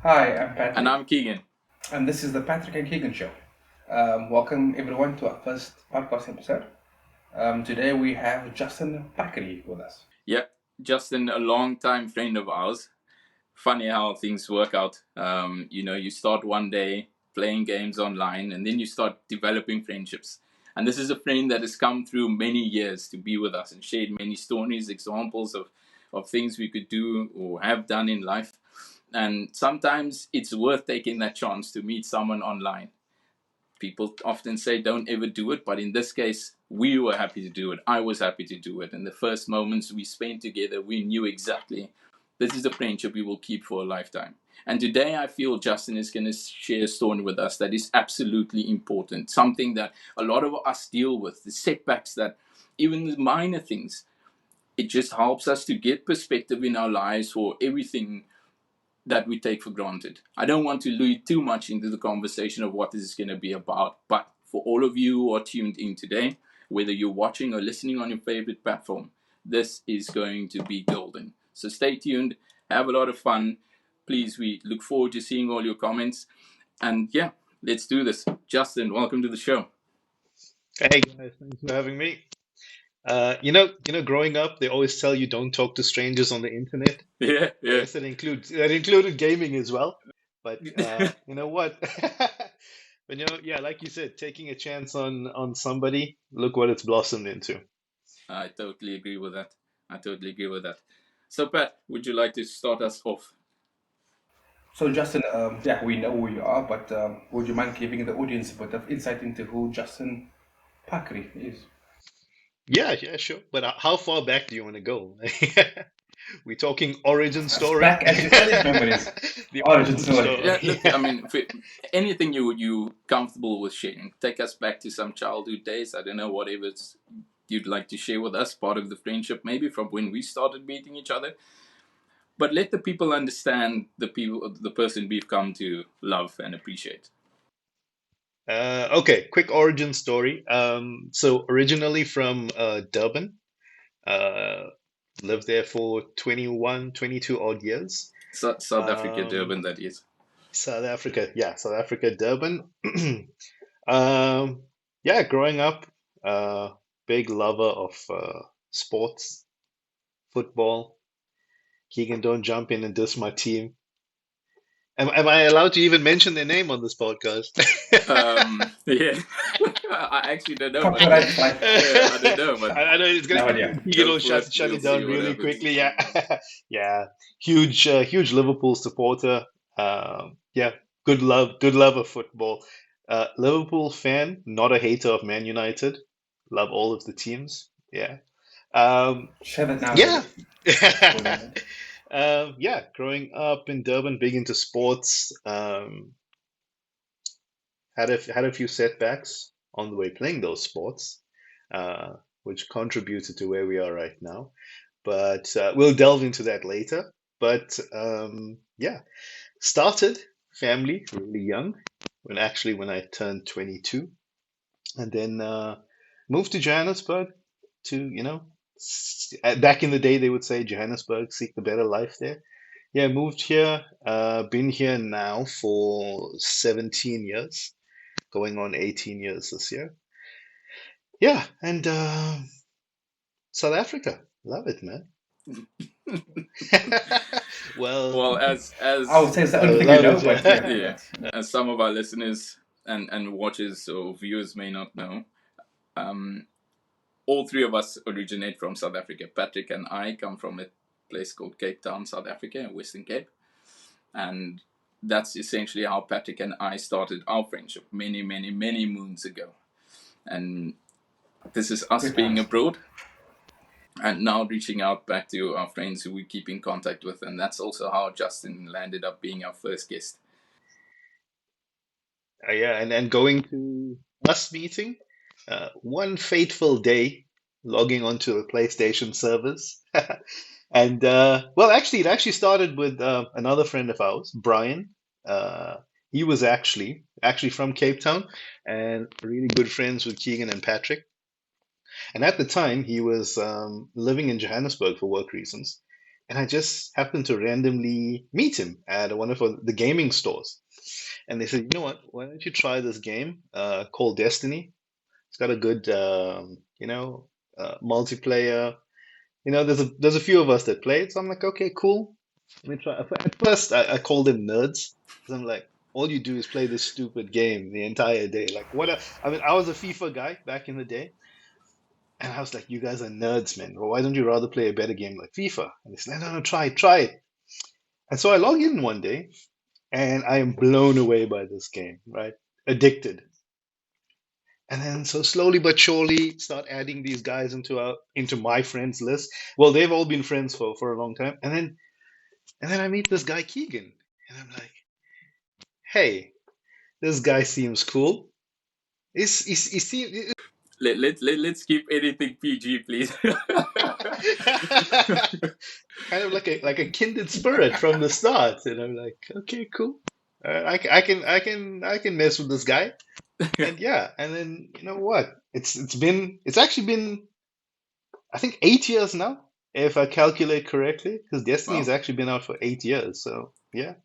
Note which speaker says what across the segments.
Speaker 1: Hi, I'm
Speaker 2: And
Speaker 1: Patrick,
Speaker 2: I'm Keegan.
Speaker 1: and this is the Patrick and Keegan Show. Welcome everyone to our first podcast episode. Today we have Justin Pakkiri with us.
Speaker 2: Yeah, Justin, a long-time friend of ours. Funny how things work out. You start one day playing games online, and then you start developing friendships. And this is a friend that has come through many years to be with us and shared many stories, examples of things we could do or have done in life. And sometimes it's worth taking that chance to meet someone online. People often say don't ever do it, but in this case, we were happy to do it. I was happy to do it. And the first moments we spent together, we knew exactly this is a friendship we will keep for a lifetime. And today, I feel Justin is going to share a story with us that is absolutely important. Something that a lot of us deal with, the setbacks that even the minor things, it just helps us to get perspective in our lives for everything that we take for granted. I don't want to lead too much into the conversation of what this is going to be about, but for all of you who are tuned in today, whether you're watching or listening on your favorite platform, this is going to be golden. So stay tuned, have a lot of fun. Please, we look forward to seeing all your comments. And yeah, let's do this. Justin, welcome to the show.
Speaker 3: Hey guys, thanks for having me. Growing up, they always tell you don't talk to strangers on the internet.
Speaker 2: Yeah,
Speaker 3: I
Speaker 2: yeah.
Speaker 3: guess that included gaming as well. But you know what? But yeah, like you said, taking a chance on somebody, look what it's blossomed into.
Speaker 2: I totally agree with that. I totally agree with that. So, Pat, would you like to start us off?
Speaker 1: So, Justin, yeah, we know who you are, but would you mind giving the audience a bit of insight into who Justin Pakkiri is?
Speaker 3: Yeah, yeah, sure. But how far back do you want to go? We talking origin
Speaker 1: As
Speaker 3: story?
Speaker 1: back as your earliest memories.
Speaker 3: The
Speaker 1: Origin
Speaker 3: origin
Speaker 1: story.
Speaker 2: Yeah,
Speaker 3: story.
Speaker 2: look, I mean, anything you comfortable with sharing. Take us back to some childhood days. I don't know, whatever you'd like to share with us, part of the friendship, maybe from when we started meeting each other. But let the people understand the person we've come to love and appreciate.
Speaker 3: Okay, quick origin story. So originally from Durban, uh, lived there for 21, 22 odd years.
Speaker 2: South Africa,
Speaker 3: Um,
Speaker 2: Durban, that is.
Speaker 3: South Africa, yeah, South Africa, Durban. Um, yeah, growing up, big lover of sports, football. Keegan, don't jump in and diss my team. Am I allowed to even mention their name on this podcast?
Speaker 2: Yeah, I actually don't know, but
Speaker 1: Copyright strike.
Speaker 2: yeah, I don't know, but
Speaker 3: I know it's gonna
Speaker 1: No idea.
Speaker 3: Keegan
Speaker 2: go
Speaker 3: will
Speaker 2: for it.
Speaker 3: shut
Speaker 2: We'll
Speaker 3: it down
Speaker 2: see what
Speaker 3: really
Speaker 2: happens.
Speaker 3: quickly. Yeah, yeah. Huge Liverpool supporter. Yeah, good love of football. Liverpool fan, not a hater of Man United. Love all of the teams. Yeah. Um,
Speaker 1: Share that now,
Speaker 3: yeah.
Speaker 1: baby. Spoiling it.
Speaker 3: Yeah. Growing up in Durban, big into sports. Had a few setbacks on the way playing those sports, which contributed to where we are right now. But we'll delve into that later. But yeah, started family really young when I turned 22, and then moved to Johannesburg to back in the day they would say Johannesburg, seek the better life there. Yeah, moved here. Been here now for 17 years, going on 18 years this year. Yeah, and South Africa, love it, man. Well,
Speaker 2: Well,
Speaker 1: I would say it's the only thing you
Speaker 3: love
Speaker 1: know,
Speaker 3: it.
Speaker 1: but yeah,
Speaker 2: yeah,
Speaker 1: that's
Speaker 2: as some of our listeners and watchers or viewers may not know, um, all three of us originate from South Africa. Patrick and I come from a place called Cape Town, South Africa, in Western Cape, and that's essentially how Patrick and I started our friendship many, many, many moons ago. And this is us
Speaker 1: good
Speaker 2: being
Speaker 1: times.
Speaker 2: abroad and now reaching out back to our friends who we keep in contact with, and that's also how Justin landed up being our first guest.
Speaker 3: Yeah, and going to us meeting, one fateful day, logging onto the PlayStation servers. And well, actually, it actually started with another friend of ours, Brian. Uh, he was actually from Cape Town and really good friends with Keegan and Patrick. And at the time, he was living in Johannesburg for work reasons. and I just happened to randomly meet him at one of the gaming stores. And they said, you know what? Why don't you try this game called Destiny? It's got a good, multiplayer. There's a few of us that play it, so I'm like, okay, cool. Let me try. At first, I called them nerds because I'm like, all you do is play this stupid game the entire day. Like, what? I mean, I was a FIFA guy back in the day, and I was like, you guys are nerds, man. Well, why don't you rather play a better game like FIFA? And they said, no, no, try it. And so I log in one day, and I am blown away by this game, right? Addicted. And then so slowly but surely start adding these guys into my friends list. Well, they've all been friends for a long time. And then I meet this guy Keegan. And I'm like, hey, this guy seems cool. He seems
Speaker 2: Let's keep anything PG, please.
Speaker 3: kind of like a kindred spirit from the start. And I'm like, okay, cool. I can mess with this guy. And yeah, and then you know what? It's actually been I think 8 years now, if I calculate correctly, because Destiny has
Speaker 2: Well,
Speaker 3: actually been out for 8 years. So yeah,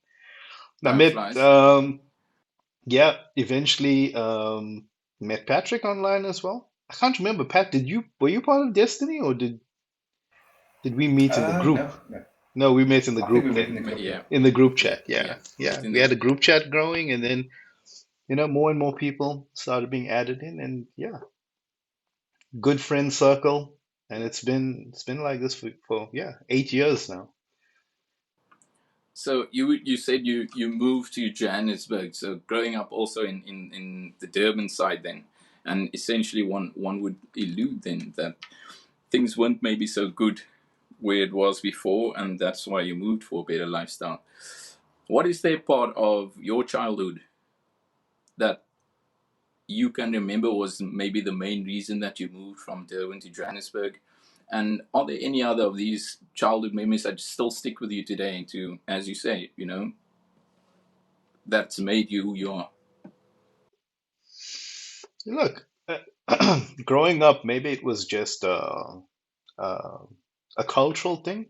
Speaker 3: I
Speaker 2: time
Speaker 3: met
Speaker 2: flies.
Speaker 3: yeah, eventually met Patrick online as well. I can't remember, Pat, were you part of Destiny or did we meet in the group?
Speaker 1: No, no.
Speaker 3: No, we met in the
Speaker 1: I think we
Speaker 3: group
Speaker 1: met in the
Speaker 2: But
Speaker 1: group, yeah.
Speaker 2: yeah,
Speaker 3: in the group
Speaker 2: yeah,
Speaker 3: chat. Yeah,
Speaker 2: yeah.
Speaker 3: yeah.
Speaker 2: Within
Speaker 3: We
Speaker 2: the
Speaker 3: had a group chat growing, and then more and more people started being added in, and yeah, good friend circle. And it's been like this for yeah 8 years now.
Speaker 2: So you said you moved to Johannesburg. So growing up also in the Durban side then, and essentially one would elude then that things weren't maybe so good where it was before, and that's why you moved for a better lifestyle. What is there part of your childhood that you can remember was maybe the main reason that you moved from Durban to Johannesburg? And are there any other of these childhood memories that still stick with you today to, as you say, that's made you who you are?
Speaker 3: Look, growing up, maybe it was just uh, a cultural thing,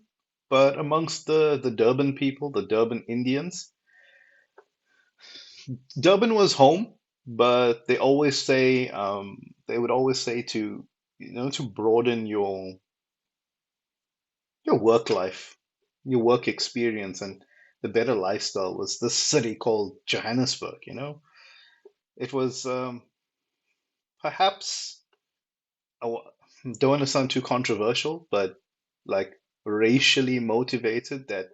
Speaker 3: but amongst the Durban people, the Durban Indians, Durban was home, but they would always say to broaden your work life, your work experience, and the better lifestyle was this city called Johannesburg. It was perhaps don't want to sound too controversial, but like racially motivated that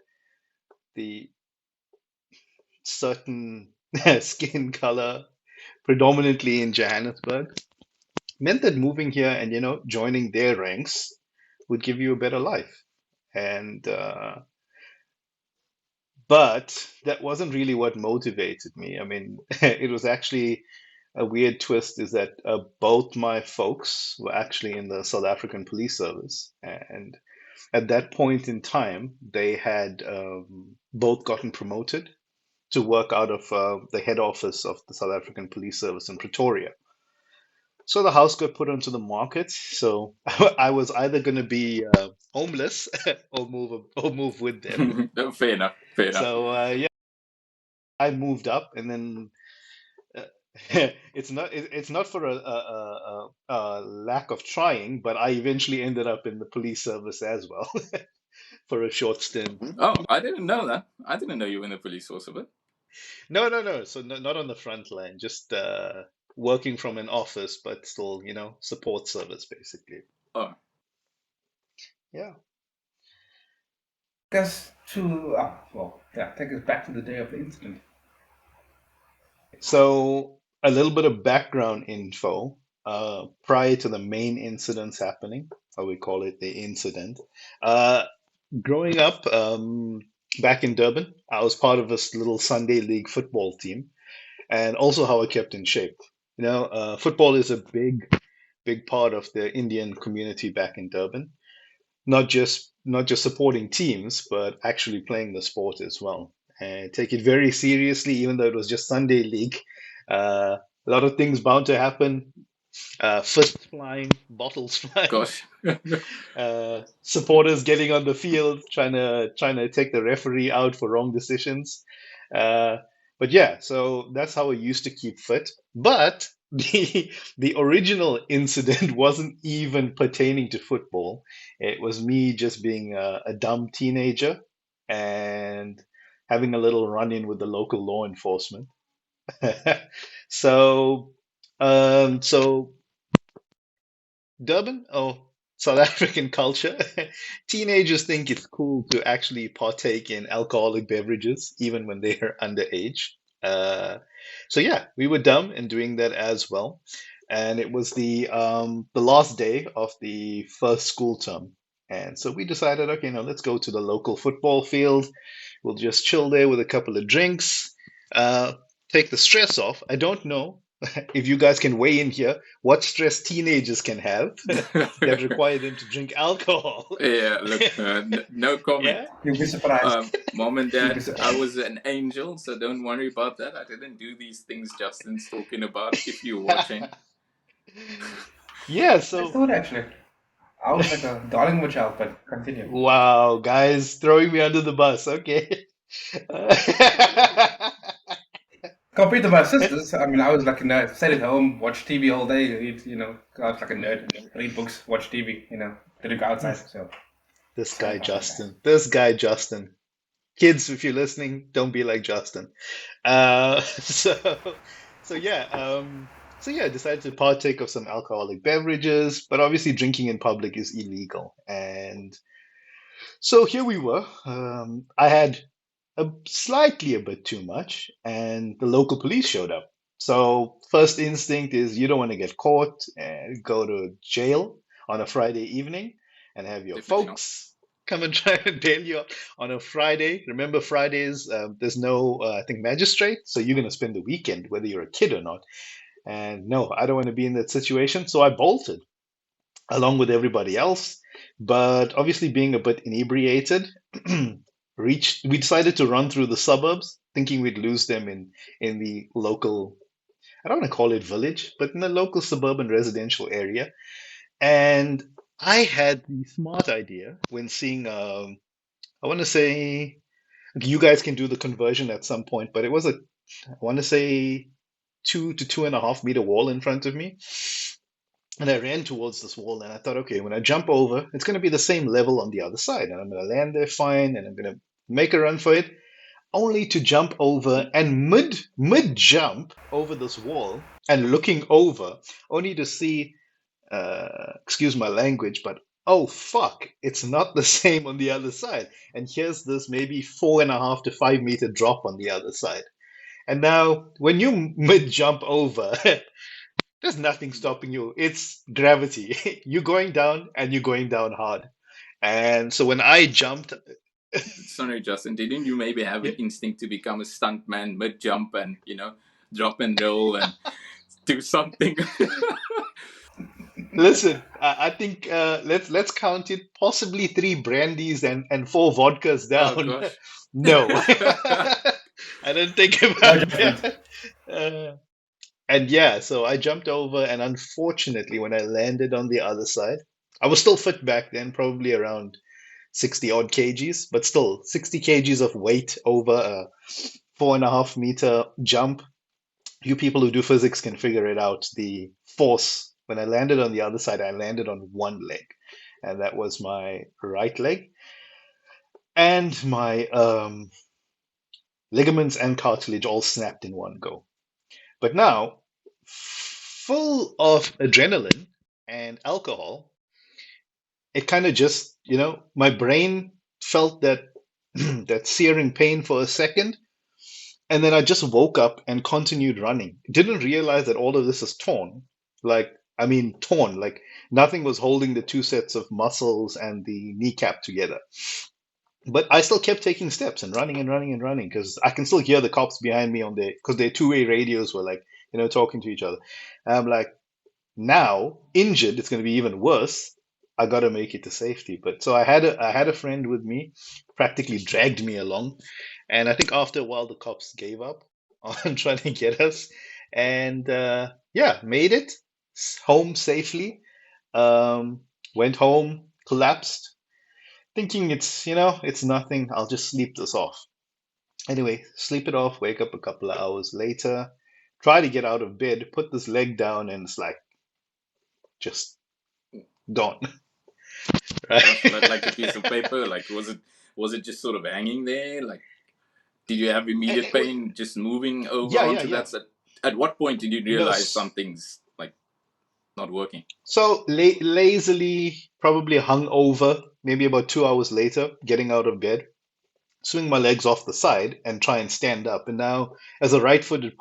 Speaker 3: the certain skin color, predominantly in Johannesburg, meant that moving here and joining their ranks would give you a better life. And but that wasn't really what motivated me. I mean, it was actually a weird twist is that both my folks were actually in the South African police service, and at that point in time, they had both gotten promoted to work out of the head office of the South African Police Service in Pretoria. So the house got put onto the market. So I was either going to be homeless or move with them.
Speaker 2: Fair enough. Fair enough.
Speaker 3: So yeah, I moved up, and then uh, it's not for a lack of trying, but I eventually ended up in the police service as well for a short stint.
Speaker 2: Oh, I didn't know that. I didn't know you were in the police force of it.
Speaker 3: No, no, no. So no, not on the front line, just working from an office, but still, support service basically.
Speaker 2: Oh,
Speaker 3: Yeah.
Speaker 1: Take us to, take us back to the day of the incident.
Speaker 3: So a little bit of background info prior to the main incidents happening, or we call it the incident. Uh, Growing up back in Durban, I was part of this little Sunday league football team, and also how I kept in shape. Football is a big part of the Indian community back in Durban. Not just supporting teams, but actually playing the sport as well. And take it very seriously, even though it was just Sunday league. A lot of things bound to happen. fists flying, bottles flying,
Speaker 2: Gosh.
Speaker 3: supporters getting on the field, trying to take the referee out for wrong decisions. Uh, but yeah, so that's how I used to keep fit. But the original incident wasn't even pertaining to football. It was me just being a dumb teenager and having a little run-in with the local law enforcement. So, so Durban? Oh, South African culture. Teenagers think it's cool to actually partake in alcoholic beverages, even when they are underage. Uh, so yeah, we were dumb in doing that as well. And it was the last day of the first school term. And so we decided, okay, now let's go to the local football field. We'll just chill there with a couple of drinks, uh, take the stress off. I don't know if you guys can weigh in here, what stress teenagers can have that require them to drink alcohol.
Speaker 2: Yeah, look, no comment.
Speaker 3: Yeah.
Speaker 1: You'll be surprised.
Speaker 2: Mom and
Speaker 1: You'll be
Speaker 2: dad, I
Speaker 1: surprised.
Speaker 2: was an angel, so don't worry about that. I didn't do these things Justin's talking about if you're watching.
Speaker 3: Yeah,
Speaker 1: I
Speaker 3: so
Speaker 1: thought actually, I was like a darling with child, but continue.
Speaker 3: wow, guys throwing me under the bus. Okay.
Speaker 1: Compared to my sisters, I mean, I was like a nerd. Stayed at home, watch TV all day. I was like a nerd. Read books, watch TV. Didn't go outside. So
Speaker 3: This
Speaker 1: I
Speaker 3: guy
Speaker 1: was like that.
Speaker 3: Justin. This guy Justin. Kids, if you're listening, don't be like Justin. So so yeah, decided to partake of some alcoholic beverages, but obviously drinking in public is illegal. And so here we were. I had slightly a bit too much, and the local police showed up. So first instinct is you don't want to get caught and go to jail on a Friday evening and have your
Speaker 2: Definitely not.
Speaker 3: folks come and try and bail you out on a Friday. Remember, Fridays, there's no, I think, magistrate, so you're going to spend the weekend, whether you're a kid or not. And no, I don't want to be in that situation, so I bolted along with everybody else. But obviously, being a bit inebriated, we decided to run through the suburbs, thinking we'd lose them in the local. I don't want to call it village, but in the local suburban residential area. And I had the smart idea when seeing. I want to say you guys can do the conversion at some point, but it was I want to say 2 to 2.5 meter wall in front of me. And I ran towards this wall and I thought, okay, when I jump over, it's going to be the same level on the other side. And I'm going to land there fine and I'm going to make a run for it, only to jump over and mid jump over this wall and looking over, only to see, excuse my language, but oh fuck, it's not the same on the other side. And here's this maybe 4.5 to 5 meter drop on the other side. And now, when you mid jump over, there's nothing stopping you. It's gravity. You're going down and you're going down hard. And so when I jumped,
Speaker 2: Sorry, Justin, didn't you maybe have
Speaker 3: yeah,
Speaker 2: an instinct to become a stuntman mid jump and, drop and roll and do something?
Speaker 3: listen, I think let's count it. Possibly 3 brandies and 4 vodkas
Speaker 2: Oh,
Speaker 3: down.
Speaker 2: gosh.
Speaker 3: No, I didn't think
Speaker 1: No
Speaker 3: about
Speaker 1: judgment.
Speaker 3: that. And yeah, so I jumped over, and unfortunately, when I landed on the other side, I was still fit back then, probably around 60 odd kgs, but still 60 kgs of weight over a 4.5 meter jump. You people who do physics can figure it out. The force, when I landed on the other side, I landed on one leg, and that was my right leg. And my ligaments and cartilage all snapped in one go. But now, full of adrenaline and alcohol, it kind of just, my brain felt that that searing pain for a second, and then I just woke up and continued running. Didn't realize that all of this is torn. Like, I mean, torn. Like nothing was holding the two sets of muscles and the kneecap together. But I still kept taking steps and running and running and running because I can still hear the cops behind me on because their two-way radios were like, talking to each other. And I'm like, now injured, it's going to be even worse. I got to make it to safety. But so I had a friend with me, practically dragged me along, and I think after a while the cops gave up on trying to get us, and yeah, made it home safely. Um, Went home, collapsed, thinking it's nothing. I'll just sleep this off. Anyway, sleep it off, wake up a couple of hours later, try to get out of bed, put this leg down, and it's like just gone.
Speaker 2: Gosh, like a
Speaker 3: Right?
Speaker 2: piece of paper. Like was it just sort of hanging there? Like did you have
Speaker 3: And
Speaker 2: immediate pain just moving over
Speaker 3: yeah, yeah,
Speaker 2: onto
Speaker 3: yeah.
Speaker 2: that? At what point did you
Speaker 3: No,
Speaker 2: realize something's like not working?
Speaker 3: so lazily, probably hung over, maybe about 2 hours later, getting out of bed, swing my legs off the side and try and stand up. And now, as a right-footed,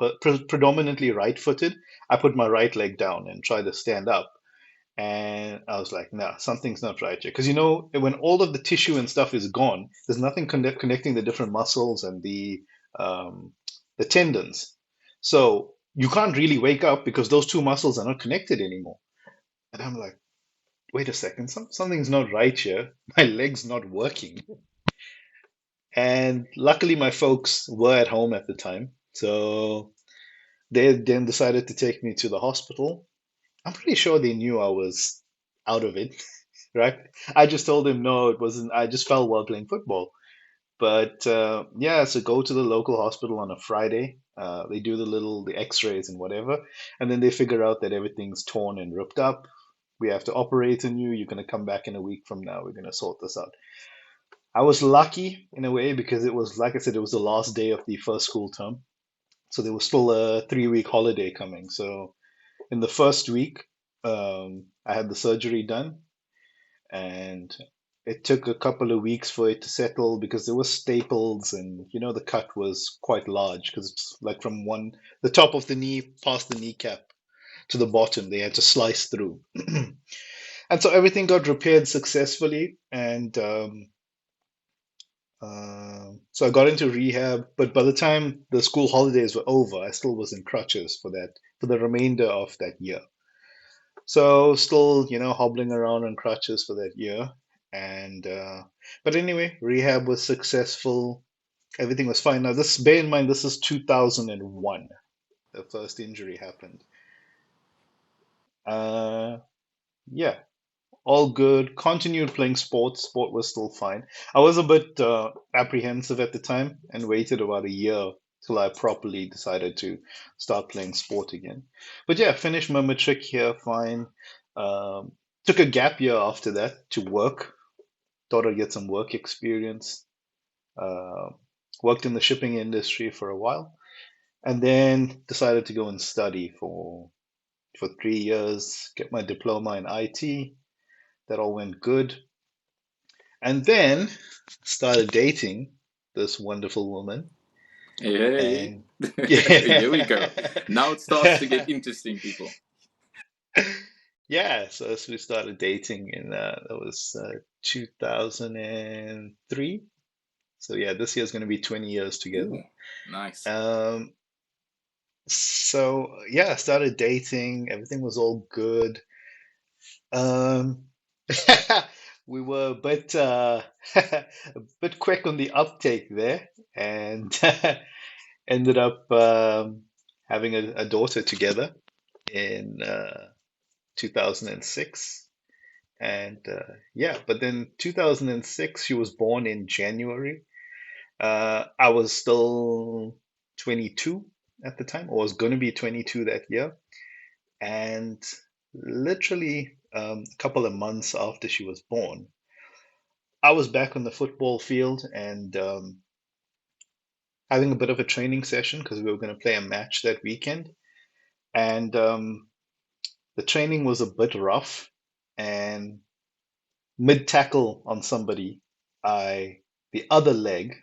Speaker 3: predominantly right-footed, I put my right leg down and try to stand up. And I was like, nah, something's not right here. Because when all of the tissue and stuff is gone, there's nothing connecting the different muscles and um, the tendons. So you can't really wake up because those two muscles are not connected anymore. And I'm like, wait a second, something's not right here. My leg's not working. And luckily, my folks were at home at the time. So they then decided to take me to the hospital. I'm pretty sure they knew I was out of it, right? I just told them no, it wasn't. I just fell while playing football. But yeah, so go to the local hospital on a Friday. They do the X-rays and whatever, and then they figure out that everything's torn and ripped up. We have to operate on you. You're gonna come back in a week from now. We're gonna sort this out. I was lucky in a way because it was, like I said, it was the last day of the first school term, so there was still a 3-week holiday coming. So in the first week, I had the surgery done, and it took a couple of weeks for it to settle because there were staples, and the cut was quite large because it's like from the top of the knee past the kneecap to the bottom. They had to slice through, and so everything got repaired successfully, and so I got into rehab. But by the time the school holidays were over, I still was in crutches for the remainder of that year. So still, hobbling around on crutches for that year. And but anyway, rehab was successful. Everything was fine. Now this, bear in mind, this is 2001. The first injury happened. Uh, yeah, all good. Continued playing sports. Sport was still fine. I was a bit apprehensive at the time and waited about a year till I properly decided to start playing sport again. But yeah, finished my matric here fine. Um, Took a gap year after that to work. Thought I'd get some work experience. Uh, Worked in the shipping industry for a while, and then decided to go and study for 3 years, get my diploma in IT. That all went good. And then started dating this wonderful woman.
Speaker 2: Hey,
Speaker 3: And
Speaker 2: here we go.
Speaker 3: yeah.
Speaker 2: Now it starts to get interesting, people.
Speaker 3: Yeah, so as we started dating in that was 2003. So yeah, this year's going to be 20 years together.
Speaker 2: Ooh, nice.
Speaker 3: Um, so yeah, I started dating. Everything was all good. Um, we were a bit a bit quick on the uptake there, and ended up having a daughter together in 2006. And yeah, but then 2006, she was born in January. I was still 22 at the time, or was going to be 22 that year. And literally a couple of months after she was born, I was back on the football field and having a bit of a training session because we were going to play a match that weekend. And the training was a bit rough. And mid tackle on somebody, the other leg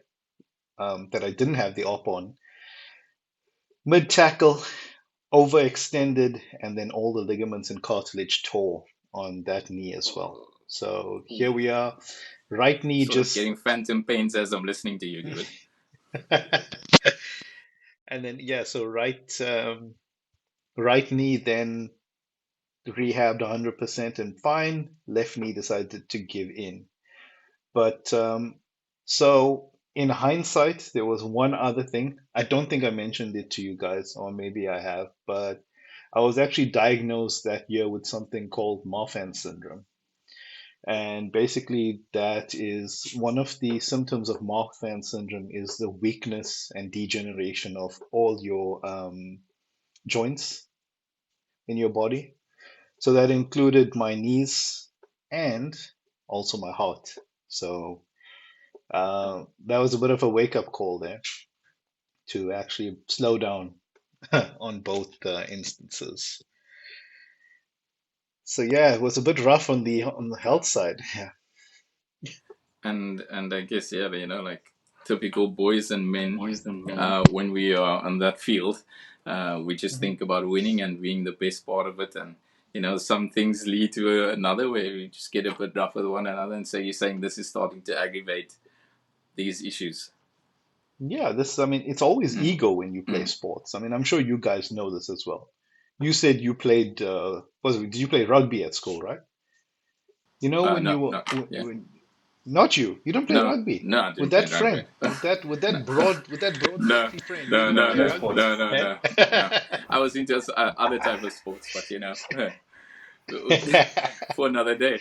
Speaker 3: that I didn't have the op on, mid tackle overextended, and then all the ligaments and cartilage tore on that knee as well. So
Speaker 2: Ooh,
Speaker 3: here we are, right knee
Speaker 2: sort of
Speaker 3: just,
Speaker 2: getting phantom pains as I'm listening to you, dude.
Speaker 3: and then yeah, so right knee then rehabbed 100% and fine. Left knee decided to give in. But so in hindsight, there was one other thing. I don't think I mentioned it to you guys, or maybe I have, but I was actually diagnosed that year with something called Marfan syndrome. And basically, that is one of the symptoms of Marfan syndrome is the weakness and degeneration of all your joints in your body. So that included my knees and also my heart. So that was a bit of a wake-up call there to actually slow down on both instances. So yeah, it was a bit rough on the health side. Yeah.
Speaker 2: And I guess, yeah, like typical boys and men, when we are on that field, we just
Speaker 3: Mhm.
Speaker 2: think about winning and being the best part of it. And some things lead to another where we just get a bit rough with one another. And so you're saying this is starting to aggravate these issues.
Speaker 3: Yeah, I mean, it's always
Speaker 2: Mm.
Speaker 3: ego when you play
Speaker 2: Mm.
Speaker 3: sports. I mean, I'm sure you guys know this as well. You said you played, did you play rugby at school, right? You know, when
Speaker 2: No,
Speaker 3: you were,
Speaker 2: no, yeah,
Speaker 3: not you, you don't play
Speaker 2: no,
Speaker 3: rugby
Speaker 2: no, I
Speaker 3: with
Speaker 2: didn't play
Speaker 3: that
Speaker 2: rugby.
Speaker 3: frame,
Speaker 2: No,
Speaker 3: with that broad,
Speaker 2: no,
Speaker 3: bulky frame. You
Speaker 2: no,
Speaker 3: don't
Speaker 2: no,
Speaker 3: play
Speaker 1: No
Speaker 2: no,
Speaker 3: rugby,
Speaker 1: sports.
Speaker 2: no, no,
Speaker 3: eh?
Speaker 2: no, no. I was into other type of sports, but for another day.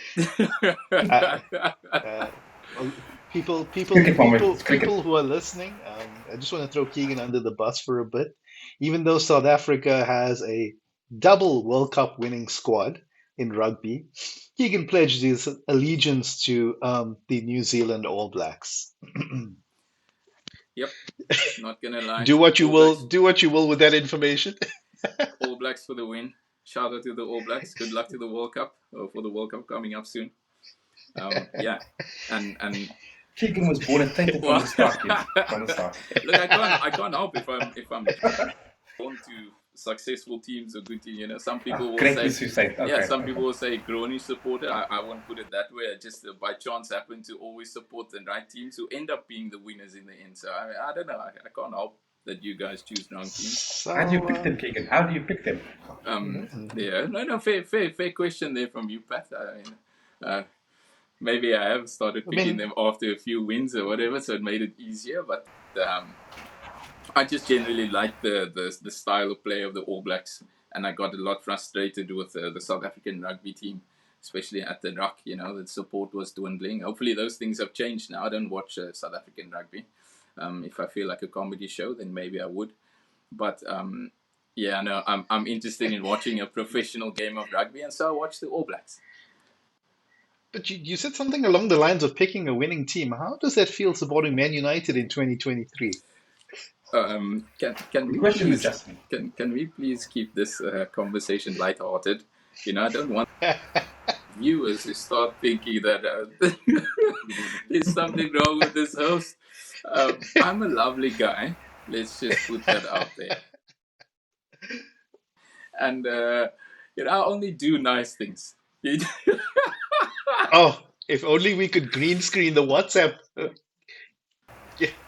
Speaker 3: Uh, uh, well,
Speaker 1: Cricket for me. It's cricket.
Speaker 3: people who are listening, I just want to throw Keegan under the bus for a bit. Even though South Africa has a double World Cup winning squad in rugby, Keegan pledged his allegiance to the New Zealand All Blacks.
Speaker 2: Yep, not gonna lie.
Speaker 3: Do what you
Speaker 2: All
Speaker 3: will,
Speaker 2: Blacks,
Speaker 3: do what you will with that information.
Speaker 2: All Blacks for the win. Shout out to the All Blacks. Good luck to the World Cup, or for the World Cup coming up soon. Yeah, and
Speaker 1: Keegan was born and tainted from
Speaker 2: well,
Speaker 1: the start, kid. From the start.
Speaker 2: look, I can't help if I'm born to successful teams or good teams. Some people will
Speaker 1: Greatly
Speaker 2: say,
Speaker 1: suicide.
Speaker 2: yeah,
Speaker 1: Okay,
Speaker 2: some
Speaker 1: okay.
Speaker 2: people will say Growny supporter. I won't put it that way. I just by chance happen to always support the right teams who end up being the winners in the end. So I don't know. I can't help that you guys choose wrong teams.
Speaker 1: How do you
Speaker 3: So,
Speaker 1: pick them, Keegan? How do you pick them?
Speaker 3: mhm.
Speaker 2: Yeah, no, fair question there from you, Pat. I mean, maybe I have started
Speaker 3: I
Speaker 2: picking
Speaker 3: mean,
Speaker 2: them after a few wins or whatever, so it made it easier. But I just generally like the style of play of the All Blacks, and I got a lot frustrated with the South African rugby team, especially at the ruck. The support was dwindling. Hopefully, those things have changed now. I don't watch South African rugby. If I feel like a comedy show, then maybe I would. But yeah, no, I'm interested in watching a professional game of rugby, and so I watch the All Blacks.
Speaker 3: but you said something along the lines of picking a winning team. How does that feel supporting Man United in 2023?
Speaker 2: Can
Speaker 1: Good
Speaker 2: we
Speaker 1: question,
Speaker 2: please
Speaker 1: Justin.
Speaker 2: keep this conversation lighthearted? I don't want viewers to start thinking that there's something wrong with this host. I'm a lovely guy. Let's just put that out there. And I only do nice things.
Speaker 3: Oh, if only we could green screen the WhatsApp.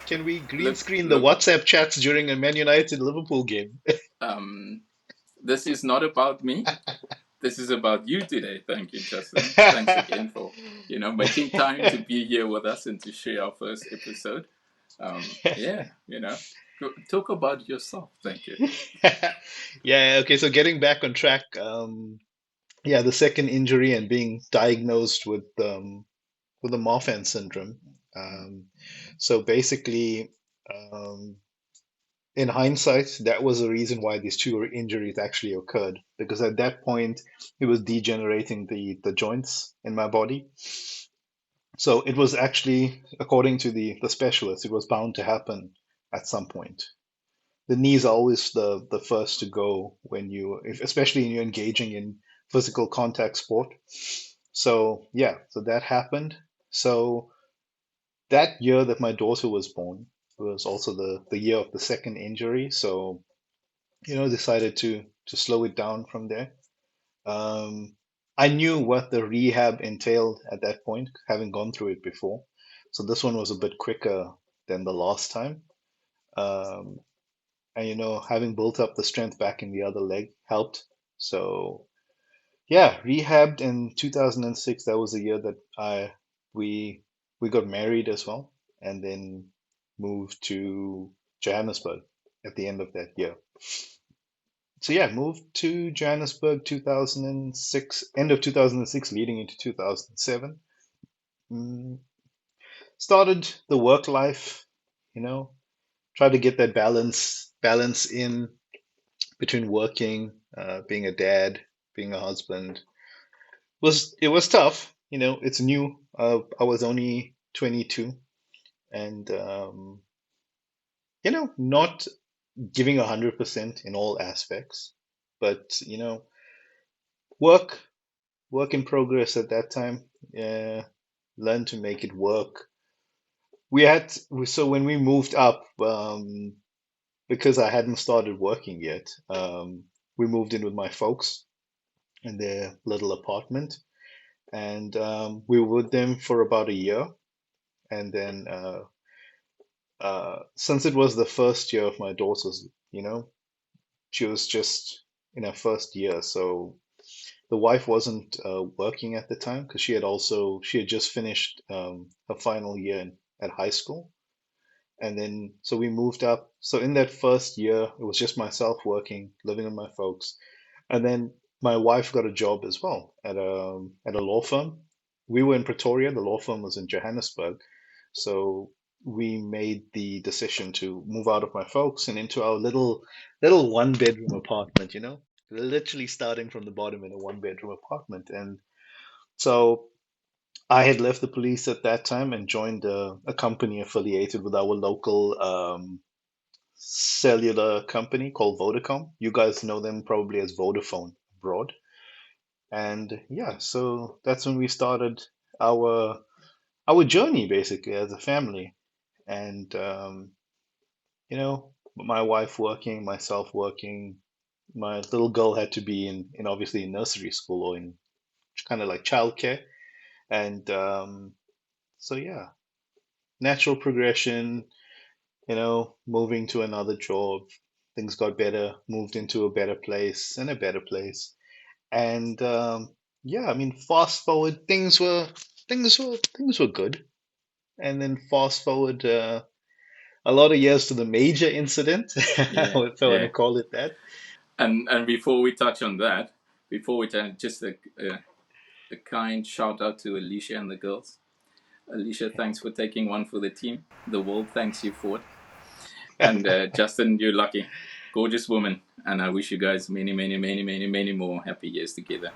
Speaker 3: Can we green
Speaker 2: Look,
Speaker 3: screen the
Speaker 2: look.
Speaker 3: WhatsApp chats during a Man United Liverpool game?
Speaker 2: Um, this is not about me. This is about you today. Thank you, Justin. Thanks again for making time to be here with us and to share our first episode. Yeah, talk about yourself. Thank you.
Speaker 3: Yeah, okay, so getting back on track, yeah, the second injury and being diagnosed with the Marfan syndrome. Um, so basically, um, in hindsight, that was the reason why these two injuries actually occurred, because at that point it was degenerating the joints in my body. So it was actually, according to the specialist, it was bound to happen at some point. The knees are always the first to go when especially when you're engaging in physical contact sport. So yeah, so that happened. So that year that my daughter was born was also the year of the second injury. So decided to slow it down from there. Um, I knew what the rehab entailed at that point, having gone through it before. So this one was a bit quicker than the last time. Um, and having built up the strength back in the other leg helped. So yeah, rehabbed in 2006. That was the year that I we we got married as well, and then moved to Johannesburg at the end of that year. so yeah, moved to Johannesburg 2006, end of 2006, leading into 2007. Mm, Started the work life, you know, try to get that balance in between working, being a dad, being a husband. It was tough, it's new. I was only 22, and not giving 100% in all aspects, but work work in progress at that time. Learn to make it work. So when we moved up, because I hadn't started working yet, we moved in with my folks in their little apartment, and we were with them for about a year. And then, since it was the first year of my daughter's, she was just in her first year, so the wife wasn't working at the time because she had just finished her final year at high school. And then, so we moved up. So in that first year, it was just myself working, living with my folks. And then my wife got a job as well at a law firm. We were in Pretoria, the law firm was in Johannesburg. So we made the decision to move out of my folks and into our little one bedroom apartment, literally starting from the bottom in a one bedroom apartment. And so I had left the police at that time and joined a company affiliated with our local cellular company called Vodacom. You guys know them probably as Vodafone abroad. And yeah, so that's when we started our our journey basically as a family. And my wife working, myself working. My little girl had to be in obviously in nursery school or in kind of like childcare. And so yeah, natural progression, moving to another job. Things got better, moved into a better place and a better place. And yeah, I mean, fast forward, things were good. And then fast forward a lot of years to the major incident,
Speaker 2: Yeah,
Speaker 3: if I want to
Speaker 2: yeah.
Speaker 3: call it that.
Speaker 2: And before we touch on that, just a kind shout out to Alicia and the girls. Alicia, thanks for taking one for the team. The world thanks you for it. And Justin, you're lucky. Gorgeous woman. And I wish you guys many, many, many, many, many more happy years together.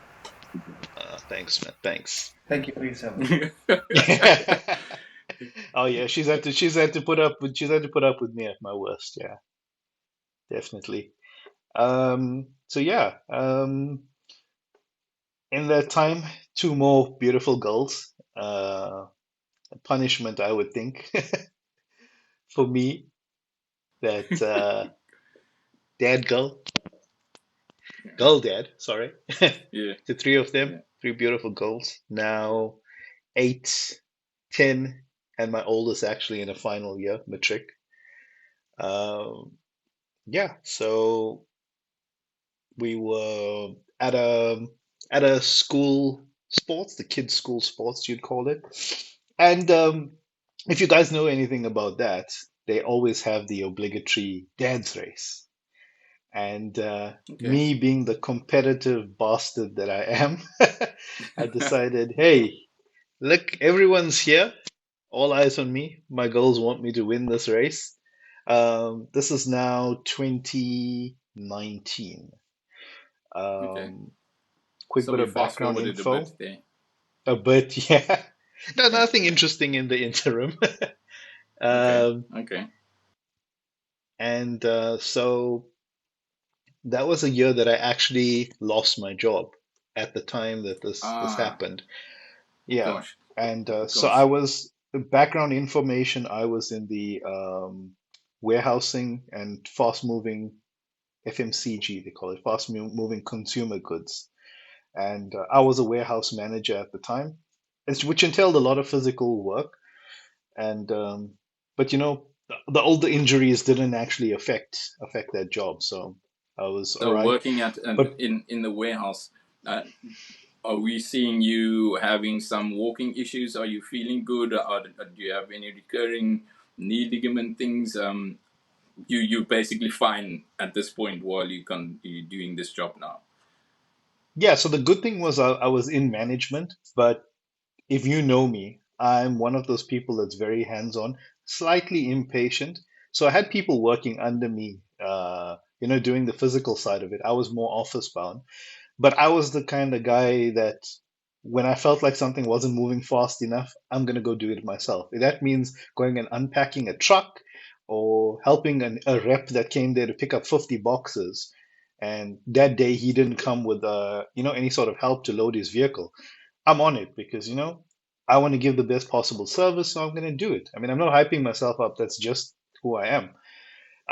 Speaker 3: Thanks, man. Thanks.
Speaker 1: Thank you for your service.
Speaker 3: Oh yeah, she's had to put up with me at my worst. Yeah, definitely. So yeah, in that time, two more beautiful girls. Punishment, I would think, for me, that dad girl dad, sorry,
Speaker 2: Yeah,
Speaker 3: the three of them,
Speaker 2: yeah.
Speaker 3: three beautiful girls. Now 8, 10, and my oldest actually in a final year, matric. Um, yeah, so we were at a school sports, the kids' school sports, you'd call it. And if you guys know anything about that, they always have the obligatory dad's race. And
Speaker 2: Okay.
Speaker 3: me being the competitive bastard that I am, I decided, hey, look, everyone's here, all eyes on me. My girls want me to win this race. This is now 2019.
Speaker 2: Okay.
Speaker 3: Um, quick
Speaker 2: So
Speaker 3: bit
Speaker 2: we
Speaker 3: of
Speaker 2: fast
Speaker 3: background
Speaker 2: forwarded a bit
Speaker 3: info.
Speaker 2: there.
Speaker 3: A bit, yeah. No,
Speaker 2: Yeah.
Speaker 3: nothing interesting in the interim.
Speaker 2: Okay.
Speaker 3: Um,
Speaker 2: Okay.
Speaker 3: and so that was a year that I actually lost my job at the time that this
Speaker 2: Ah,
Speaker 3: happened. Yeah,
Speaker 2: gosh.
Speaker 3: and so I
Speaker 2: Gosh.
Speaker 3: was background information. I was in the warehousing and fast moving FMCG, they call it, moving consumer goods. And I was a warehouse manager at the time, which entailed a lot of physical work. And but the older injuries didn't actually affect that job, so I was all
Speaker 2: So
Speaker 3: right.
Speaker 2: working at
Speaker 3: But
Speaker 2: in the warehouse, uh, are we seeing you having some walking issues? Are you feeling good? Do you have any recurring knee ligament things? you basically fine at this point while you're doing this job now.
Speaker 3: Yeah, so the good thing was I was in management, but if you know me, I'm one of those people that's very hands-on, slightly impatient. So I had people working under me, doing the physical side of it. I was more office bound. But I was the kind of guy that when I felt like something wasn't moving fast enough, I'm going to go do it myself. If that means going and unpacking a truck or helping a rep that came there to pick up 50 boxes. And that day he didn't come with any sort of help to load his vehicle. I'm on it because, I want to give the best possible service, so I'm going to do it. I mean, I'm not hyping myself up. That's just who I am.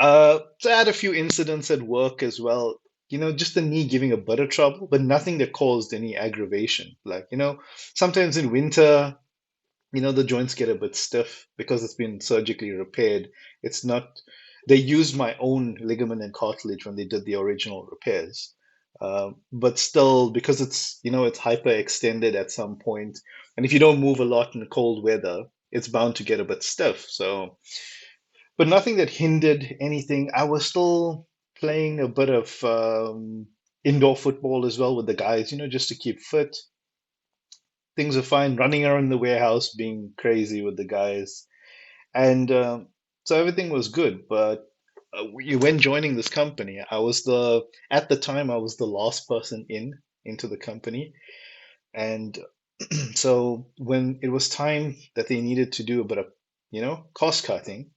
Speaker 3: So I had a few incidents at work as well. Just the knee giving a bit of trouble, but nothing that caused any aggravation. Like, sometimes in winter, the joints get a bit stiff because it's been surgically repaired. It's not, they used my own ligament and cartilage when they did the original repairs. But still, because it's hyperextended at some point, and if you don't move a lot in cold weather, it's bound to get a bit stiff. So, but nothing that hindered anything. I was still playing a bit of indoor football as well with the guys, just to keep fit. Things are fine. Running around the warehouse, being crazy with the guys, and so everything was good. But when joining this company, at the time I was the last person into the company, and so when it was time that they needed to do a bit of cost cutting,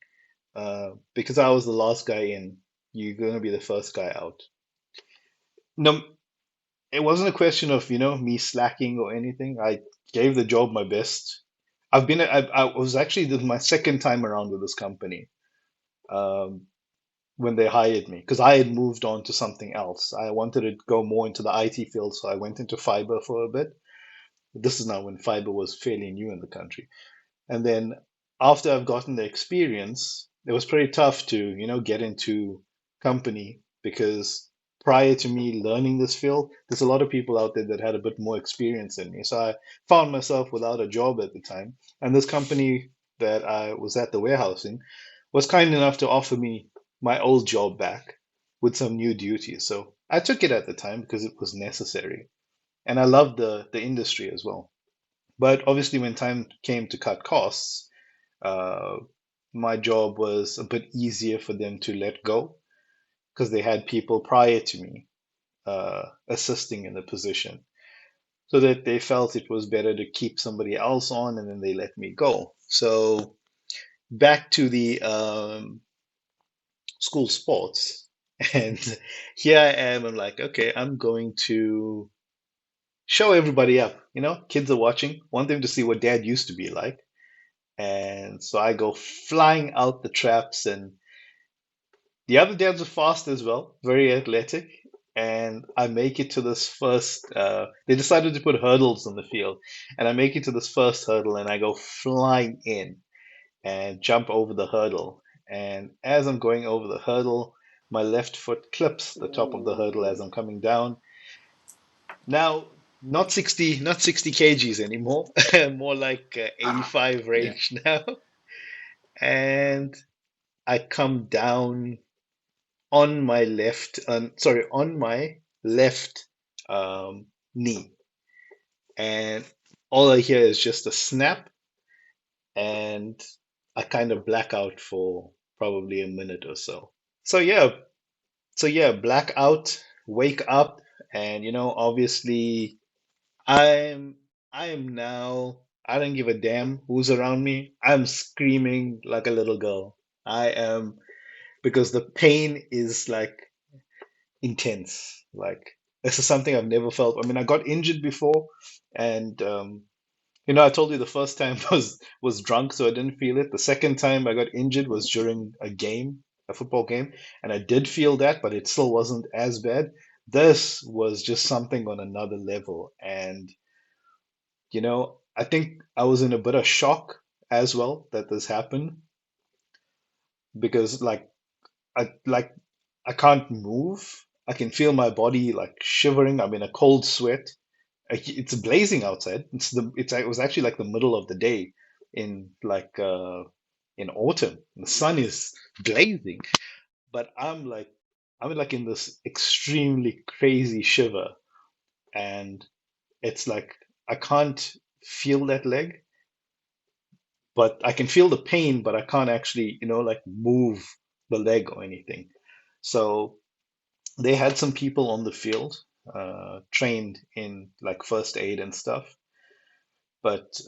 Speaker 3: because I was the last guy in, you're going to be the first guy out. No, it wasn't a question of, me slacking or anything. I gave the job my best. I was actually, this is my second time around with this company, um, when they hired me, because I had moved on to something else. I wanted to go more into the IT field, so I went into fiber for a bit. This is now when fiber was fairly new in the country. And then after I've gotten the experience, it was pretty tough to, get into company because prior to me learning this field, there's a lot of people out there that had a bit more experience than me. So I found myself without a job at the time. And this company that I was at the warehouse in was kind enough to offer me my old job back with some new duties. So I took it at the time because it was necessary. And I loved the industry as well. But obviously, when time came to cut costs, uh, my job was a bit easier for them to let go because they had people prior to me assisting in the position. So that they felt it was better to keep somebody else on and then they let me go. So back to the school sports. And here I am. I'm like, okay, I'm going to show everybody up. Kids are watching, want them to see what dad used to be like. And so I go flying out the traps, and the other dads are fast as well, very athletic. And I make it to this first, they decided to put hurdles on the field. And I make it to this first hurdle, and I go flying in and jump over the hurdle. And as I'm going over the hurdle, my left foot clips the top of the hurdle as I'm coming down. Now, not 60 kgs anymore, more like
Speaker 2: Ah,
Speaker 3: 85
Speaker 2: yeah.
Speaker 3: range now. And I come down on my left knee, and all I hear is just a snap, and I kind of black out for probably a minute or so. So yeah, black out, wake up, and obviously I'm I am now. I don't give a damn who's around me. I'm screaming like a little girl. I am because the pain is like intense. Like this is something I've never felt. I mean, I got injured before, and I told you the first time was drunk, so I didn't feel it. The second time I got injured was during a game, a football game, and I did feel that, but it still wasn't as bad. This was just something on another level, and I think I was in a bit of shock as well that this happened because I can't move. I can feel my body like shivering. I'm in a cold sweat. It's blazing outside. It was actually like the middle of the day in in autumn. The sun is blazing. but I'm like in this extremely crazy shiver, and it's like I can't feel that leg, but I can feel the pain, but I can't actually, like move the leg or anything. So they had some people on the field, trained in like first aid and stuff. But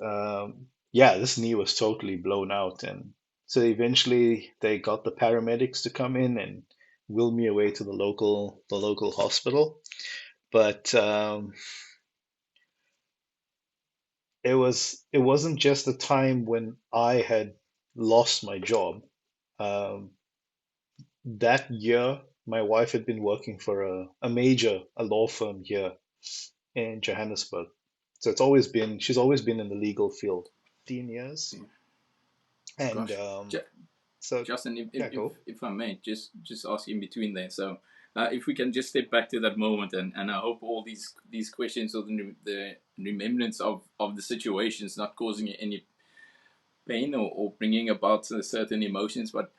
Speaker 3: yeah, this knee was totally blown out, and so eventually they got the paramedics to come in and wheel me away to the local hospital. But it wasn't just the time when I had lost my job. Um, that year, my wife had been working for a law firm here in Johannesburg. So she's always been in the legal field, 15 years.
Speaker 2: Yeah.
Speaker 3: And
Speaker 2: Gosh,
Speaker 3: so
Speaker 2: Justin,
Speaker 3: yeah, go.
Speaker 2: if I may, just ask in between there. So, if we can just step back to that moment, and I hope all these questions or the remembrance of the situations not causing you any pain or bringing about certain emotions, but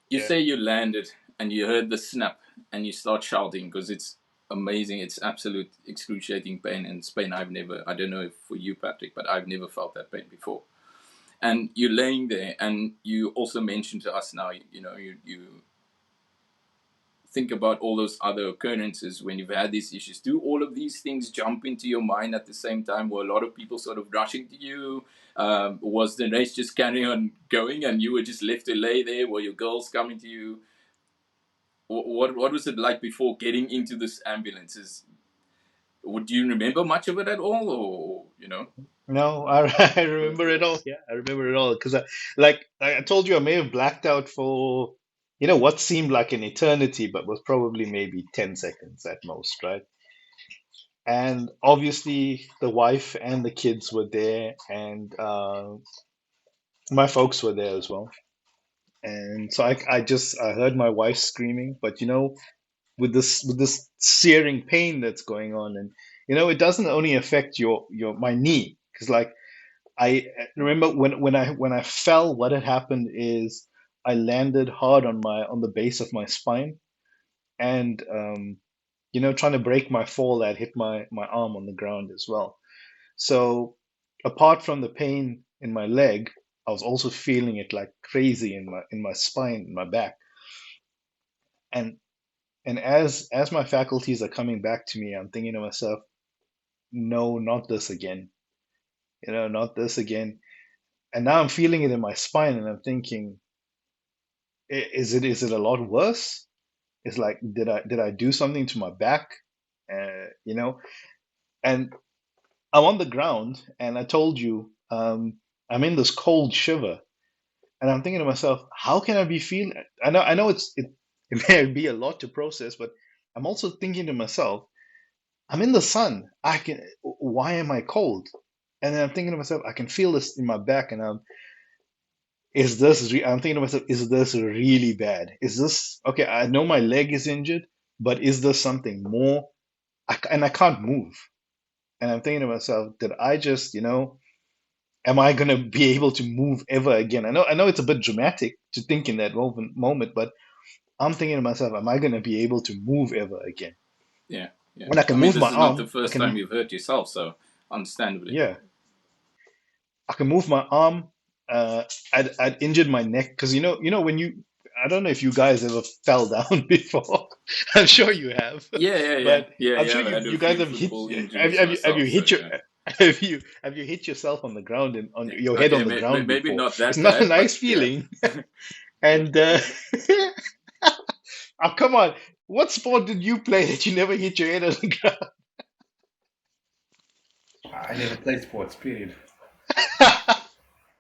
Speaker 2: you
Speaker 3: Yeah.
Speaker 2: say you landed and you heard the snap and you start shouting because it's amazing. It's absolute excruciating pain, and it's pain I don't know if for you, Patrick, but I've never felt that pain before. And you're laying there, and you also mentioned to us now, you think about all those other occurrences when you've had these issues. Do all of these things jump into your mind at the same time? Were a lot of people sort of rushing to you? Was the race just carrying on going and you were just left to lay there? Were your girls coming to you? What was it like before getting into this ambulance? Would you remember much of it at all, or
Speaker 3: No, I, I remember it all. Yeah, I remember it all because I told you, I may have blacked out for what seemed like an eternity, but was probably maybe 10 seconds at most, right? And obviously, the wife and the kids were there, and my folks were there as well. And so I heard my wife screaming, but with this searing pain that's going on, and it doesn't only affect your my knee, because like I remember when I fell, what had happened is I landed hard on the base of my spine, and trying to break my fall, that hit my arm on the ground as well. So apart from the pain in my leg, I was also feeling it like crazy in my spine, in my back. And as my faculties are coming back to me, I'm thinking to myself, no, not this again. Not this again. And now I'm feeling it in my spine, and I'm thinking, is it a lot worse? It's like, did I do something to my back? Uh, you know, and I'm on the ground, and I told you, I'm in this cold shiver, and I'm thinking to myself, how can I be feeling? I know it may be a lot to process, but I'm also thinking to myself, I'm in the sun. Why am I cold? And then I'm thinking to myself, I can feel this in my back, and I'm thinking to myself, is this really bad? Is this okay? I know my leg is injured, but is there something more? And I can't move. And I'm thinking to myself, did I just, am I gonna be able to move ever again? I know it's a bit dramatic to think in that moment, but I'm thinking to myself, am I gonna be able to move ever again?
Speaker 2: yeah, yeah.
Speaker 3: When I
Speaker 2: I
Speaker 3: can
Speaker 2: mean,
Speaker 3: move my
Speaker 2: this is not the
Speaker 3: arm,
Speaker 2: first time you've hurt yourself, so understandably.
Speaker 3: yeah, I can move my arm. I'd injured my neck because when you, I don't know if you guys ever fell down before. I'm sure you have,
Speaker 2: Yeah, yeah, yeah,
Speaker 3: but
Speaker 2: yeah,
Speaker 3: I'm
Speaker 2: yeah.
Speaker 3: sure
Speaker 2: I've
Speaker 3: you
Speaker 2: had a
Speaker 3: you guys
Speaker 2: few
Speaker 3: have hit.
Speaker 2: football
Speaker 3: Have,
Speaker 2: injuries
Speaker 3: have you have you
Speaker 2: myself, so
Speaker 3: hit your
Speaker 2: yeah.
Speaker 3: have you hit yourself on the ground and on
Speaker 2: Yeah.
Speaker 3: your head
Speaker 2: Okay,
Speaker 3: on the ground
Speaker 2: maybe
Speaker 3: before?
Speaker 2: not
Speaker 3: It's
Speaker 2: that
Speaker 3: not a
Speaker 2: bad,
Speaker 3: nice
Speaker 2: but yeah.
Speaker 3: feeling. And oh, come on, what sport did you play that you never hit your head on the ground?
Speaker 1: I never played sports. Period.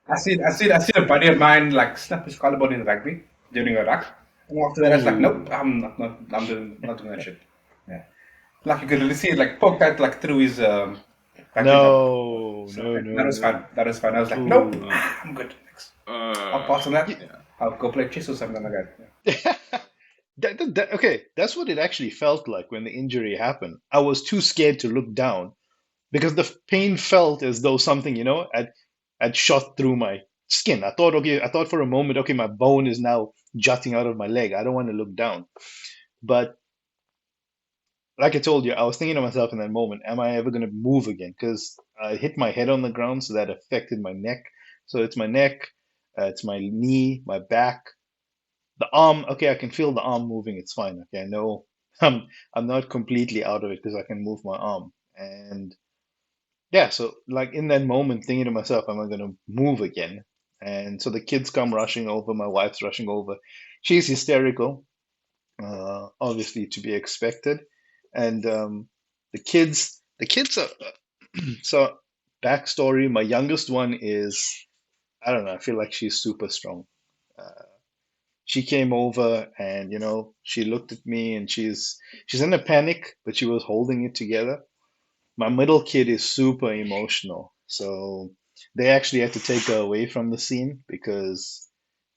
Speaker 1: I seen a buddy of mine like snap his collarbone in rugby during a ruck, and after that I was like, nope,
Speaker 3: Ooh,
Speaker 1: I'm not doing that shit. Yeah, like you could really see it like poked out like through his rugby glove.
Speaker 3: no,
Speaker 1: So
Speaker 3: no,
Speaker 1: that
Speaker 3: no,
Speaker 1: was
Speaker 3: no.
Speaker 1: fun. That was fun. I was like, nope,
Speaker 3: Ooh.
Speaker 1: I'm good. Thanks. I'll
Speaker 2: Uh,
Speaker 1: pass on that.
Speaker 2: yeah.
Speaker 1: I'll go play chess or something like that. Yeah.
Speaker 3: Okay, that's what it actually felt like when the injury happened. I was too scared to look down because the pain felt as though something, had shot through my skin. I thought for a moment, okay, my bone is now jutting out of my leg. I don't want to look down. But like I told you, I was thinking to myself in that moment, am I ever going to move again? Because I hit my head on the ground, so that affected my neck. So it's my neck, it's my knee, my back, the arm. Okay, I can feel the arm moving. It's fine. Okay, I know I'm not completely out of it because I can move my arm. And yeah, so like in that moment, thinking to myself, am I going to move again? And so the kids come rushing over, my wife's rushing over. She's hysterical, obviously to be expected. And the kids are so backstory. My youngest one is, I don't know. I feel like she's super strong. Uh, she came over and she looked at me and she's in a panic, but she was holding it together. My middle kid is super emotional, so they actually had to take her away from the scene because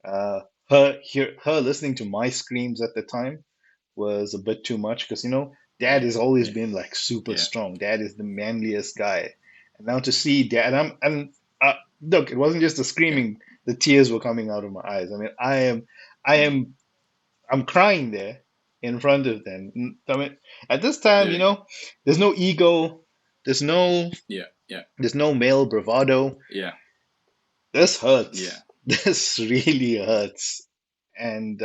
Speaker 3: uh, her listening to my screams at the time was a bit too much because dad
Speaker 2: Yeah.
Speaker 3: has always
Speaker 2: Yeah.
Speaker 3: been like super
Speaker 2: Yeah.
Speaker 3: strong. Dad is the manliest guy, and now to see dad, and look, it wasn't just the
Speaker 2: Yeah.
Speaker 3: screaming; the tears were coming out of my eyes. I mean, I am, I'm crying there in front of them. I mean, at this time,
Speaker 2: Yeah.
Speaker 3: there's no ego, there's no
Speaker 2: Yeah. Yeah.
Speaker 3: there's no male bravado.
Speaker 2: Yeah.
Speaker 3: This
Speaker 2: Yeah.
Speaker 3: hurts. This really hurts, and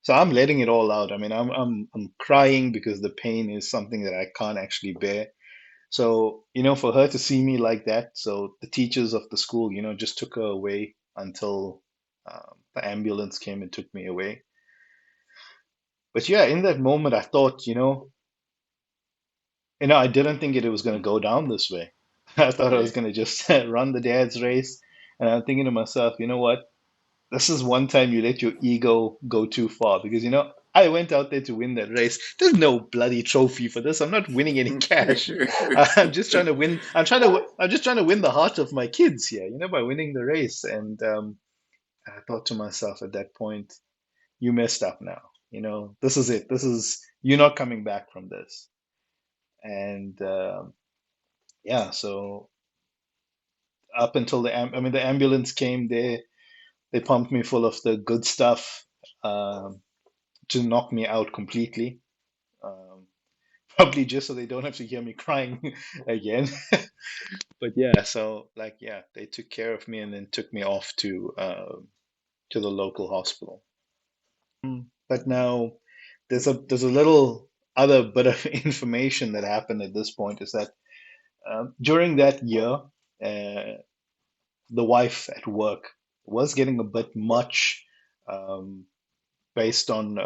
Speaker 3: so I'm letting it all out. I mean, I'm crying because the pain is something that I can't actually bear. So, for her to see me like that, so the teachers of the school, just took her away until the ambulance came and took me away. But yeah, in that moment, I thought, I didn't think it was going to
Speaker 2: Mm.
Speaker 3: go down this way. I thought I was
Speaker 2: Yeah.
Speaker 3: going to just run the dad's race. And I'm thinking to myself, you know what? This is one time you let your ego go too far because I went out there to win that race. There's no bloody trophy for this. I'm not winning any cash. I'm just trying to win. I'm just trying to win the heart of my kids here, by winning the race. And I thought to myself at that point, you messed up now. This is it. This is you're not coming back from this. And yeah, so up until I mean, the ambulance came. They pumped me full of the good stuff. Um, to knock me out completely. Um, Probably just so they don't have to hear me crying again. But yeah, so like yeah, they took care of me and then took me off to the local hospital. But now there's a little other bit of information that happened at this point is that during that year, the wife at work was getting a bit much um, based on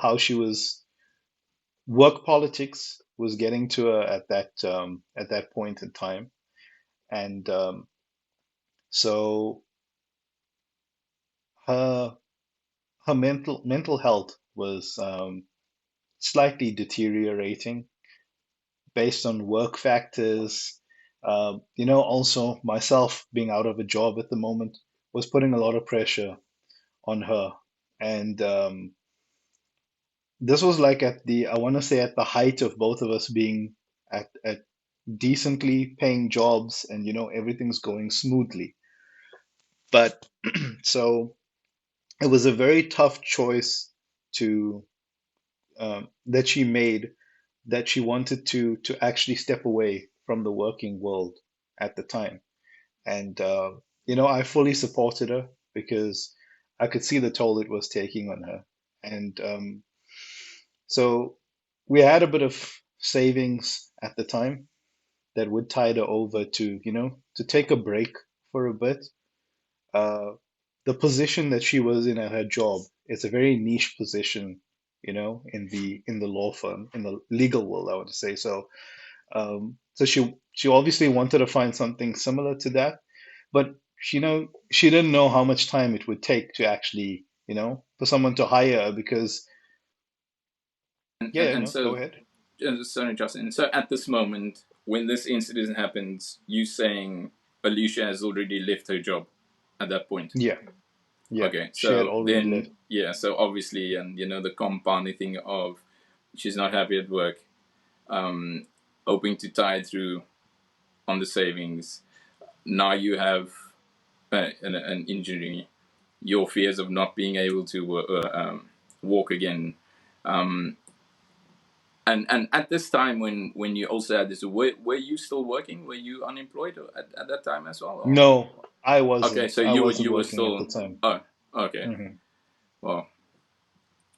Speaker 3: how she was work politics was getting to her at that point in time, and so her her mental health was slightly deteriorating based on work factors. Also myself being out of a job at the moment was putting a lot of pressure on her, and this was like at the I want to say at the height of both of us being at decently paying jobs and everything's going smoothly. But so it was a very tough choice to that she made, that she wanted to actually step away from the working world at the time. And I fully supported her because I could see the toll it was taking on her. And so we had a bit of savings at the time that would tide her over to take a break for a bit. Uh, the position that she was in at her job is a very niche position, in the law firm, in the legal world, I would say. So, so she obviously wanted to find something similar to that, but she didn't know how much time it would take to actually, for someone to hire her because, yeah,
Speaker 2: And
Speaker 3: no, go
Speaker 2: so,
Speaker 3: ahead.
Speaker 2: sorry, Justin. So at this moment, when this incident happens, you saying Alicia has already left her job at that point.
Speaker 3: Yeah, yeah,
Speaker 2: Okay,
Speaker 3: she had
Speaker 2: so
Speaker 3: already left.
Speaker 2: then yeah, so obviously, and the compounding thing of she's not happy at work, um, hoping to tie through on the savings. Now you have an injury, your fears of not being able to walk again. Um, and at this time, when you also had this, were you still working? Were you unemployed at that time as well? Or?
Speaker 3: No, I
Speaker 2: Okay,
Speaker 3: wasn't.
Speaker 2: so
Speaker 3: I wasn't
Speaker 2: you were
Speaker 3: working at the
Speaker 2: still.
Speaker 3: time.
Speaker 2: Oh, okay.
Speaker 3: Hmm.
Speaker 2: Well,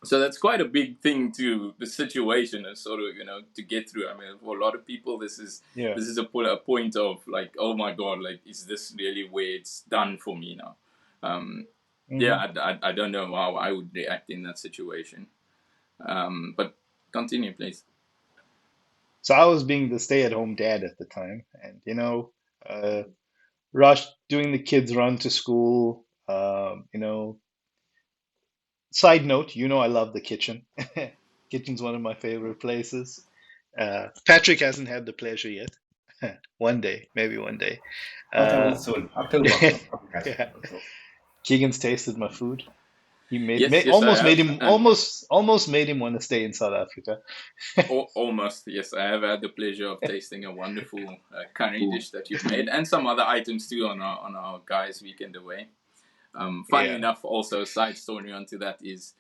Speaker 2: so that's quite a big thing to the situation and sort of to get through. I mean, for a lot of people,
Speaker 3: Yeah.
Speaker 2: this is a point of like, oh my god, like is this really where it's done for me now? Um, yeah,
Speaker 3: Hmm.
Speaker 2: I don't know how I would react in that situation. But continue, please.
Speaker 3: So I was being the stay-at-home dad at the time, and uh, rush doing the kids' run to school. Side note, I love the kitchen. Kitchen's one of my favorite places. Patrick hasn't had the pleasure yet. One day, maybe one day.
Speaker 1: But I will
Speaker 3: Uh,
Speaker 1: soon. October. I'll probably catch it.
Speaker 3: yeah. Keegan's tasted my food. He
Speaker 2: Yes, yes, I
Speaker 3: almost made
Speaker 2: have,
Speaker 3: him
Speaker 2: and
Speaker 3: almost made him want to stay in South Africa.
Speaker 2: almost yes, I have had the pleasure of tasting a wonderful curry dish that you've made, and some other items too on our guys' weekend away. Funny
Speaker 3: Yeah.
Speaker 2: enough, also a side story onto that is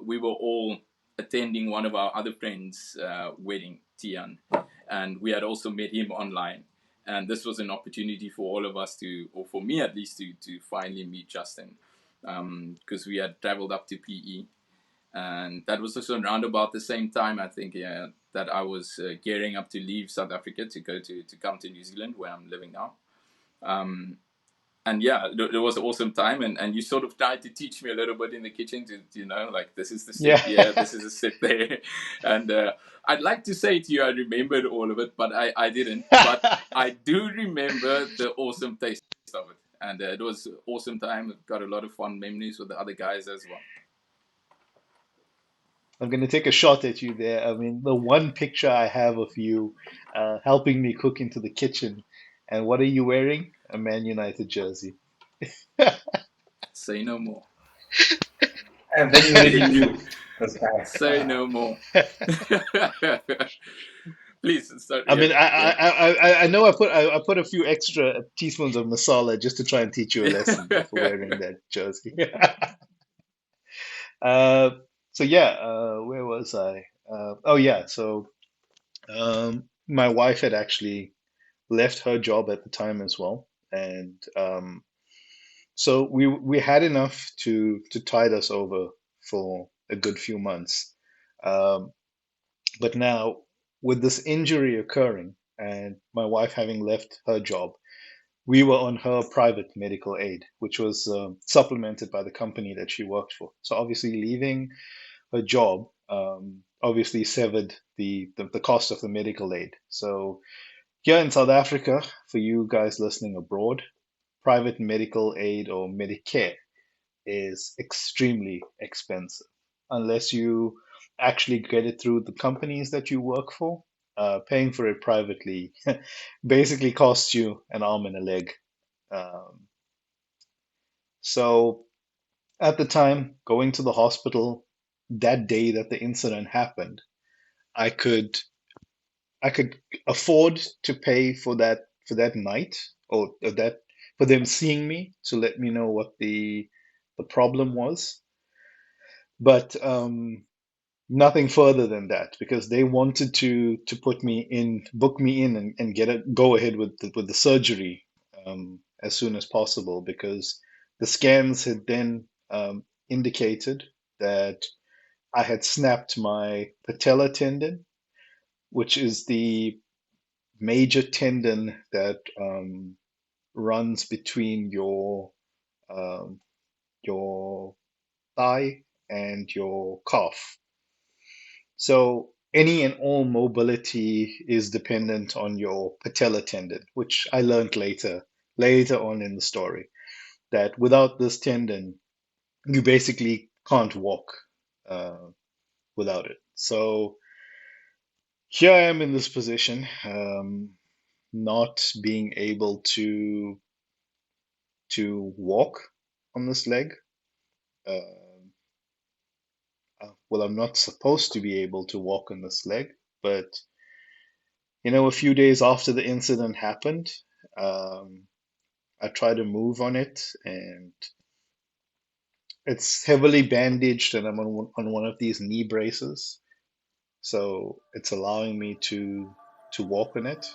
Speaker 2: we were all attending one of our other friends' wedding, Tian, and we had also met him online. And this was an opportunity for all of us to, or for me at least, to finally meet Justin, because we had traveled up to PE, and that was also around about the same time I think, yeah, that I was gearing up to leave South Africa to go to come to New Zealand where I'm living now. Um, and yeah, it was an awesome time, and you sort of tried to teach me a little bit in the kitchen to like this is the step
Speaker 3: Yeah.
Speaker 2: here, this is the step there, and I'd like to say to you I remembered all of it, but I didn't. But I do remember the awesome taste of it, and it was an awesome time. Got a lot of fun memories with the other guys as well.
Speaker 3: I'm going to take a shot at you there. I mean, the one picture I have of you helping me cook into the kitchen, and what are you wearing? A Man United jersey.
Speaker 2: Say no more.
Speaker 1: And then you really knew. Because
Speaker 2: Say no more. Please start.
Speaker 3: I
Speaker 2: Yeah,
Speaker 3: mean,
Speaker 2: yeah.
Speaker 3: I know I put a few extra teaspoons of masala just to try and teach you a lesson for wearing that jersey. Uh, so yeah, where was I? Oh yeah, so my wife had actually left her job at the time as well, and so we had enough to tide us over for a good few months. Um, but now with this injury occurring and my wife having left her job, we were on her private medical aid, which was supplemented by the company that she worked for. So obviously leaving her job obviously severed the cost of the medical aid. So here in South Africa, for you guys listening abroad, private medical aid or Medicare is extremely expensive unless you actually get it through the companies that you work for. Paying for it privately basically costs you an arm and a leg. Um, so at the time, going to the hospital that day that the incident happened, I could I could afford to pay for that night or that for them seeing me to let me know what the problem was. But nothing further than that because they wanted to put me in, book me in, and get a go ahead with the surgery as soon as possible because the scans had then indicated that I had snapped my patella tendon, which is the major tendon that runs between um, your thigh and your calf. So any and all mobility is dependent on your patella tendon, which I learned later on in the story, that without this tendon, you basically can't walk uh, without it. So here I am in this position, not being able to walk on this leg. Uh, well, I'm not supposed to be able to walk on this leg, but a few days after the incident happened, um, I try to move on it, and it's heavily bandaged, and I'm on one of these knee braces, so it's allowing me to walk on it.